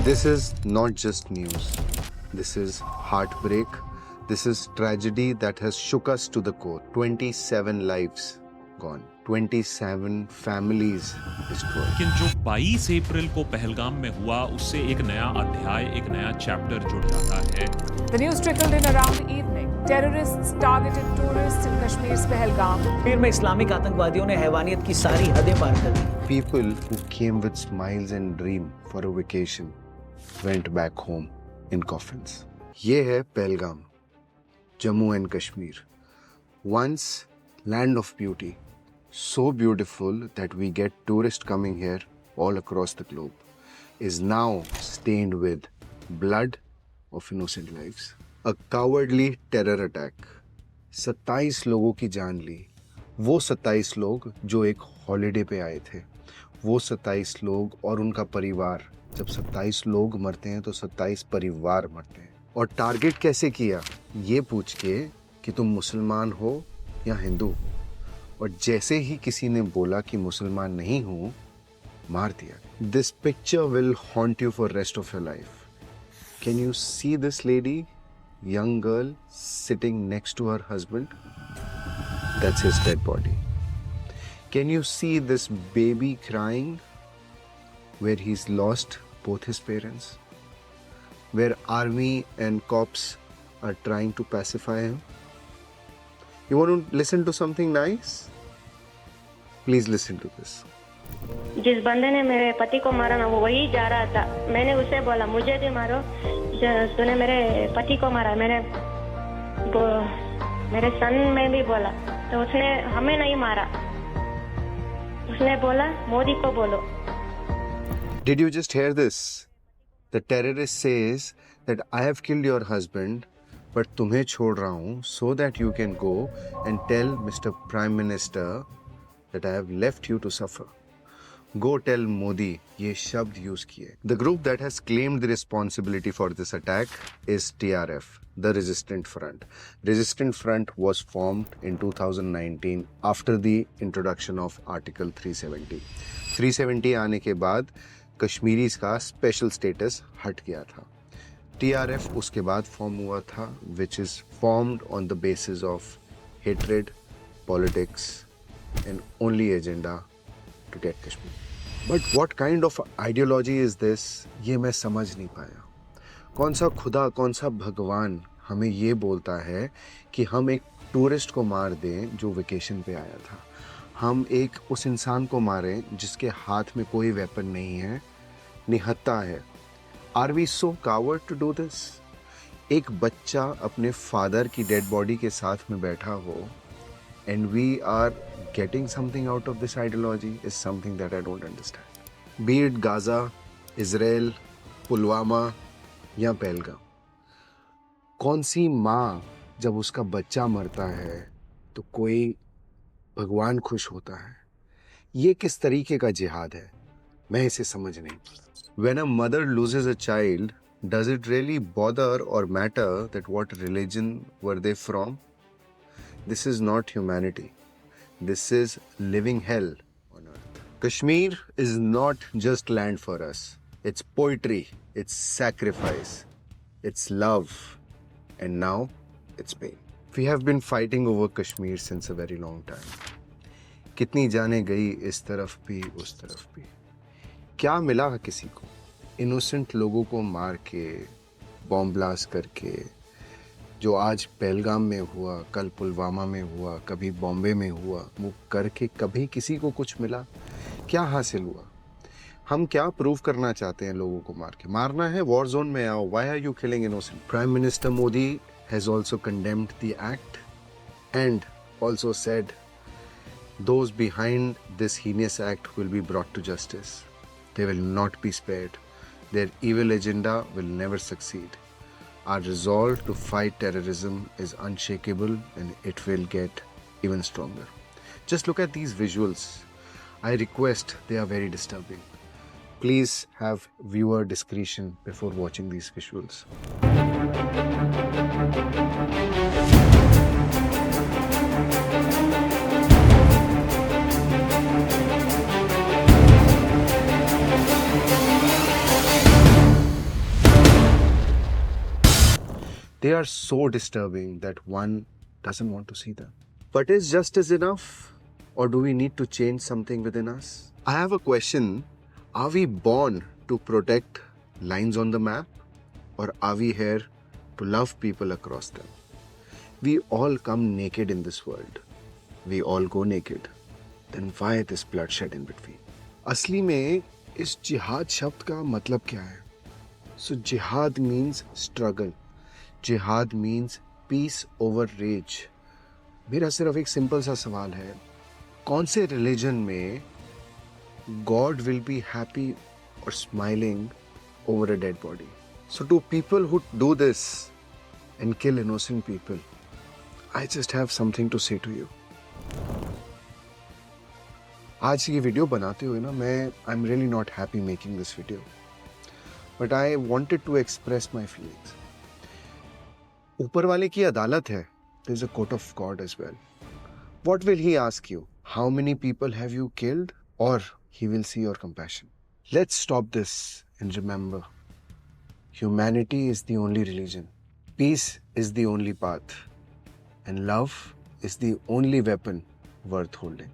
This is not just news. This is heartbreak. This is tragedy that has shook us to the core. 27 lives gone. 27 families destroyed. लेकिन जो 22 अप्रैल को पहलगाम में हुआ उससे एक नया अध्याय, एक नया चैप्टर जुड़ जाता है। The news trickled in around evening. Terrorists targeted tourists in Kashmir's Pahalgam. Kashmir में इस्लामिक आतंकवादियों ने हैवानियत की सारी हदें पार कर दी। People who came with smiles and dream for a vacation went back home in coffins. ये है Pahalgam, Jammu and Kashmir. Once land of beauty, so beautiful that we get tourists coming here all across the globe, is now stained with blood of innocent lives. A cowardly terror attack. 27 लोगों की जान ली. वो 27 लोग जो एक holiday पे आए थे, वो 27 लोग और उनका परिवार. जब 27 लोग मरते हैं तो 27 परिवार मरते हैं. और टारगेट कैसे किया? ये पूछ के कि तुम मुसलमान हो या हिंदू. और जैसे ही किसी ने बोला कि मुसलमान नहीं हूँ, मार दिया. This picture will haunt you for rest of your life. Can you see this lady, young girl sitting next to her husband? That's his dead body. Can you see this baby crying where he's lost both his parents? Where army and cops are trying to pacify him? You want to listen to something nice? Please listen to this. जिस बंदे ने मेरे पति को मारा ना, वो वही जा रहा था. मैंने उसे बोला मुझे भी मारो, तूने मेरे पति को मारा. मेरे सन में भी बोला तो उसने हमें नहीं मारा. उसने बोला मोदी को बोलो. Did you just hear this? The terrorist says that I have killed your husband, but तुम्हें छोड़ रहा हूँ so that you can go and tell Mr. Prime Minister that I have left you to suffer. Go tell Modi. ये शब्द use किए. The group that has claimed the responsibility for this attack is TRF, the Resistant Front. Resistant Front was formed in 2019 after the introduction of Article 370. 370 आने के बाद Kashmiris का special status हट गया था. TRF उसके बाद फॉर्म हुआ था, which is formed on the basis of hatred, politics and only agenda to get Kashmir. But what kind of ideology is this? ये मैं समझ नहीं पाया. कौन सा खुदा, कौन सा भगवान हमें ये बोलता है कि हम एक टूरिस्ट को मार दें जो वेकेशन पे आया था. हम एक उस इंसान को मारें जिसके हाथ में कोई वेपन नहीं है, निहत्था है. Are we so coward to do this? एक बच्चा अपने फादर की डेड बॉडी के साथ में बैठा हो and we are getting something out of this ideology is something that I don't understand. Be it Gaza, Israel, Pulwama या पहलगाम, कौन सी माँ जब उसका बच्चा मरता है तो कोई भगवान खुश होता है? ये किस तरीके का जिहाद है? मैं इसे समझ नहीं पाता. When a mother loses a child, does it really bother or matter that what religion were they from? This is not humanity. This is living hell on earth. Kashmir is not just land for us. It's poetry, it's sacrifice, it's love, and now it's pain. We have been fighting over Kashmir since a very long time. कितनी जाने गई इस तरफ भी उस तरफ भी. क्या मिला किसी को? इनोसेंट लोगों को मार के, बॉम्ब ब्लास्ट करके, जो आज पहलगाम में हुआ, कल पुलवामा में हुआ, कभी बॉम्बे में हुआ, वो करके कभी किसी को कुछ मिला? क्या हासिल हुआ? हम क्या प्रूव करना चाहते हैं लोगों को मार के? मारना है, वॉर जोन में आओ. Why are you killing innocent? Prime Minister Modi has also condemned the act and also said those behind this heinous act will be brought to justice. They will not be spared. Their evil agenda will never succeed. Our resolve to fight terrorism is unshakable and it will get even stronger. Just look at these visuals. I request, they are very disturbing. Please have viewer discretion before watching these visuals. They are so disturbing that one doesn't want to see them. But is justice enough, or do we need to change something within us? I have a question. Are we born to protect lines on the map, or are we here to love people across them? We all come naked in this world. We all go naked. Then why this bloodshed in between? असली में इस जिहाद शब्द का मतलब क्या है? So jihad means struggle. Jihad means peace over rage. मेरा सिर्फ एक सिंपल सा सवाल है, कौन से रिलीजन में God will be happy or smiling over a dead body? So to people who do this and kill innocent people, I just have something to say to you. आज ये वीडियो बनाते हुए ना मैं I'm really not happy making this video. But I wanted to express my feelings. ऊपर वाले की अदालत है. There's a court of God as well. What will he ask you? How many people have you killed? Or he will see your compassion. Let's stop this and remember, humanity is the only religion. Peace is the only path. And love is the only weapon worth holding.